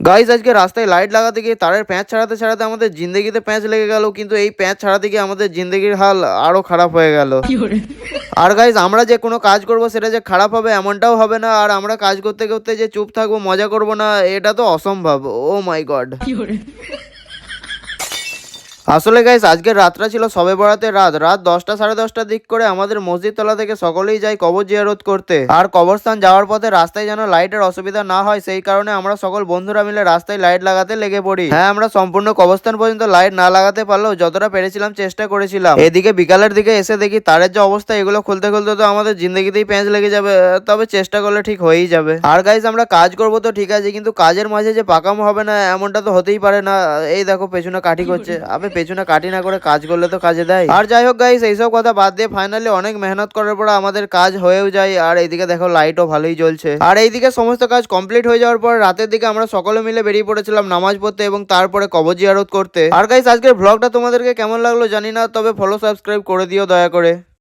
Guys আজকে রাস্তায় light লাগাতে গিয়ে তারের প্যাঁচ ছাড়াতে ছাড়াতে আমাদের জিন্দগিতে প্যাঁচ লেগে গেল, কিন্তু এই প্যাঁচ ছাড়াতে গিয়ে আমাদের জিন্দগির হাল আরো খারাপ হয়ে গেল। আর গাইজ আমরা যে কোনো কাজ করব সেটা যে খারাপ হবে এমনটাও হবে না, আর আমরা কাজ করতে করতে যে চুপ থাকবো মজা করব না এটা তো অসম্ভব। ও মাই গড। আসলে গাইস আজকের রাতটা ছিল সবে বরাতের রাত। রাত 10টা সাড়ে 10টার দিক করে আমাদের মসজিদ তলা থেকে সকলেই যাই কবর জিয়ারত করতে। আর কবরস্থান যাওয়ার পথে রাস্তায় যেন লাইটের অসুবিধা না হয় সেই কারণে আমরা সকল বন্ধুরা মিলে রাস্তায় লাইট লাগাতে লেগে পড়ি। হ্যাঁ, আমরা সম্পূর্ণ কবরস্থান পর্যন্ত লাইট না লাগাতে পারলেও যতটা পেরেছিলাম চেষ্টা করেছিলাম। এদিকে বিকালের দিকে এসে দেখি তারের যে অবস্থা, এগুলো খুলতে খুলতে তো আমাদের জিন্দগিতেই প্যাঁচ লেগে যাবে, তবে চেষ্টা করলে ঠিক হয়েই যাবে। আর গাইস আমরা কাজ করবো তো ঠিক আছে, কিন্তু কাজের মাঝে যে পাকামো হবে না এমনটা তো হতেই পারে না। এই দেখো পেছনে কাঠি করছে, আবে পেছনে কাটি না করে কাজ করলে তো কাজে দেয়। আর যাই হোক গাইস এইসব কথা বাদ দিয়ে ফাইনালি অনেক মেহনত করার পর আমাদের কাজ হয়েও যায়। আর এইদিকে দেখো লাইটও ভালোই জ্বলছে। আর এইদিকে সমস্ত কাজ কমপ্লিট হয়ে যাওয়ার পর রাতের দিকে আমরা সকলে মিলে বেরিয়ে পড়েছিলাম নামাজ পড়তে এবং তারপরে কবর জিয়ারত করতে। আর গাইস আজকের ব্লগটা তোমাদেরকে কেমন লাগলো জানি না, তবে ফলো সাবস্ক্রাইব করে দিও দয়া করে।